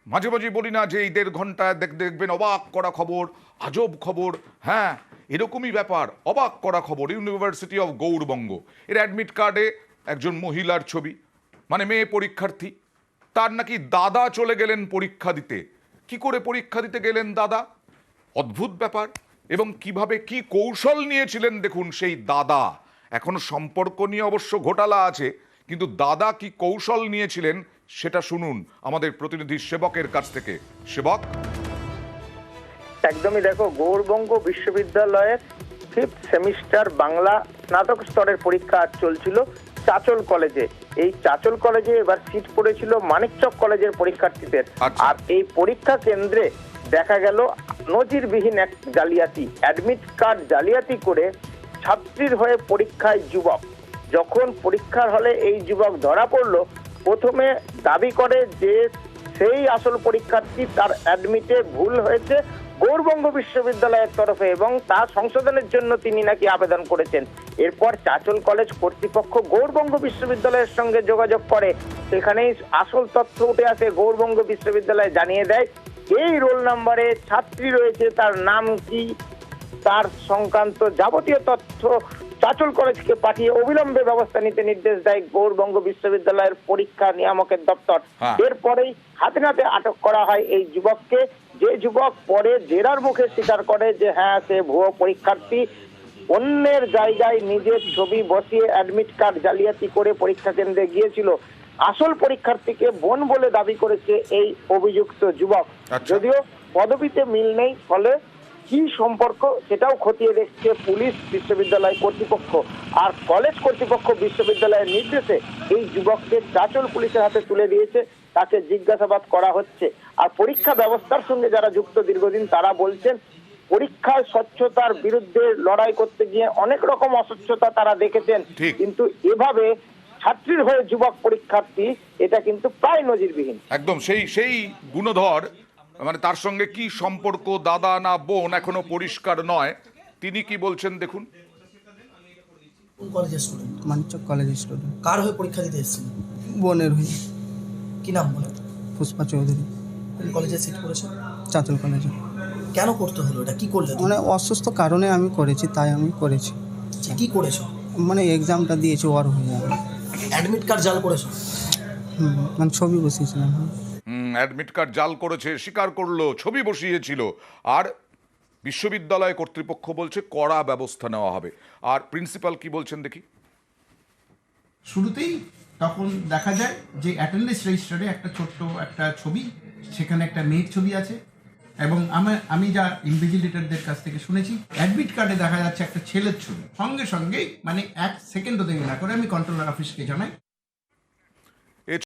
মাঝে মাঝে বলি না যে এই 1.5 ঘন্টায় দেখবেন অবাক করা খবর, আজব খবর। হ্যাঁ, এরকমই ব্যাপার, অবাক করা খবর। ইউনিভার্সিটি অফ গৌড়বঙ্গ এর অ্যাডমিট কার্ডে একজন মহিলার ছবি, মানে মেয়ে পরীক্ষার্থী, তার নাকি দাদা চলে গেলেন পরীক্ষা দিতে। কি করে পরীক্ষা দিতে গেলেন দাদা? অদ্ভুত ব্যাপার। এবং কিভাবে কি কৌশল নিয়েছিলেন দেখুন সেই দাদা। এখনো সম্পর্ক নিয়ে অবশ্য ঘোটালা আছে, কিন্তু দাদা কি কৌশল নিয়েছিলেন সেটা শুনুন আমাদের প্রতিনিধি সেবকের কাছ থেকে। সেবক। একদমই, দেখো, গৌড়বঙ্গ বিশ্ববিদ্যালয়ের 5th সেমিস্টার বাংলা স্নাতক স্তরের পরীক্ষা চলছিল চাচল কলেজে। এই চাচল কলেজে এবার সিট পড়েছিল মানিকচক কলেজের পরীক্ষার্থীদের। আর এই পরীক্ষা কেন্দ্রে দেখা গেল নজিরবিহীন এক জালিয়াতি, অ্যাডমিট কার্ড জালিয়াতি করে ছাত্রীর হয়ে পরীক্ষায় যুবক। যখন পরীক্ষার হলে এই যুবক ধরা পড়লো, প্রথমে দাবি করে যে সেই আসল পরীক্ষার্থী, তার অ্যাডমিটে ভুল হয়েছে গৌড়বঙ্গ বিশ্ববিদ্যালয়ের তরফে এবং তা সংশোধনের জন্য তিনি নাকি আবেদন করেছেন। এরপর চাচল কলেজ কর্তৃপক্ষ গৌড়বঙ্গ বিশ্ববিদ্যালয়ের সঙ্গে যোগাযোগ করে, সেখানেই আসল তথ্য উঠে আসে। গৌড়বঙ্গ বিশ্ববিদ্যালয় জানিয়ে দেয় এই রোল নাম্বারে ছাত্রী রয়েছে, তার নাম কি, তার সংক্রান্ত যাবতীয় তথ্য চাচল কলেজকে পাঠিয়ে অবিলম্বে ব্যবস্থা নিতে নির্দেশ দেয় গৌড়বঙ্গ বিশ্ববিদ্যালয়ের পরীক্ষা নিয়ামকের দপ্তর। এরপরেই হাতে নাতে আটক করা হয় এই যুবককে, যে যুবক পরে জেরার মুখে স্বীকার করে যে হ্যাঁ, সে ভুয়ো পরীক্ষার্থী, অন্যের জায়গায় নিজের ছবি বসিয়ে অ্যাডমিট কার্ড জালিয়াতি করে পরীক্ষা কেন্দ্রে গিয়েছিল। আসল পরীক্ষার্থীকে বোন বলে দাবি করেছে এই অভিযুক্ত যুবক। যদিও পদবিতে মিল নেই, ফলে কি সম্পর্ক সেটাও খতিয়ে দেখছে পুলিশ, বিশ্ববিদ্যালয় কর্তৃপক্ষ। আর কলেজ কর্তৃপক্ষ বিশ্ববিদ্যালয়ের নির্দেশে এই যুবককে চাচল পুলিশের হাতে তুলে দিয়েছে, তাকে জিজ্ঞাসাবাদ করা হচ্ছে। আর পরীক্ষা ব্যবস্থার সঙ্গে যারা যুক্ত দীর্ঘদিন, তারা বলছেন পরীক্ষার স্বচ্ছতার বিরুদ্ধে লড়াই করতে গিয়ে অনেক রকম অস্বচ্ছতা তারা দেখেছেন, কিন্তু এভাবে ছাত্রীর হয়ে যুবক পরীক্ষার্থী, এটা কিন্তু প্রায় নজিরবিহীন। একদম সেই গুণধর, মানে তার সঙ্গে কি সম্পর্ক, দাদা না বোন, এখনো পরিষ্কার নয়। তিনি কি বলছেন দেখুন। কলেজের স্টুডেন্ট, মানিকচক কলেজের স্টুডেন্ট। কার হয়ে পরীক্ষা দিতে এসেছেন? বোনের হয়ে। কি নাম বলে? পুষ্পা চৌধুরী। কোন কলেজে সিট করেছেন? চাচল কলেজে। কেন করতে হলো এটা? কি করলে? মানে অসুস্থ কারণে আমি করেছি, তাই আমি করেছি। কি করেছো? মানে এক্সামটা দিয়েছি ওর হয়ে যাবে। অ্যাডমিট কার্ড জাল করেছো? মানে ছবি বসিয়েছিলাম। অ্যাডমিট কার্ড জাল করেছে, স্বীকার করলো, ছবি বসিয়েছিল। আর বিশ্ববিদ্যালয় কর্তৃপক্ষ বলছে কড়া ব্যবস্থা নেওয়া হবে। আর প্রিন্সিপাল কি বলছেন দেখি। শুরুতেই তখন দেখা যায় যে অ্যাটেন্ডেন্স রেজিস্টারে একটা ছোট্ট একটা ছবি, সেখানে একটা মেয়ের ছবি আছে, এবং আমি যা ইনভিজিলেটরদের কাছ থেকে শুনেছি, অ্যাডমিট কার্ডে দেখা যাচ্ছে একটা ছেলের ছবি। সঙ্গে সঙ্গেই মানে 1 সেকেন্ডও দেরি না করে আমি কন্ট্রোলার অফিসকে জানাই।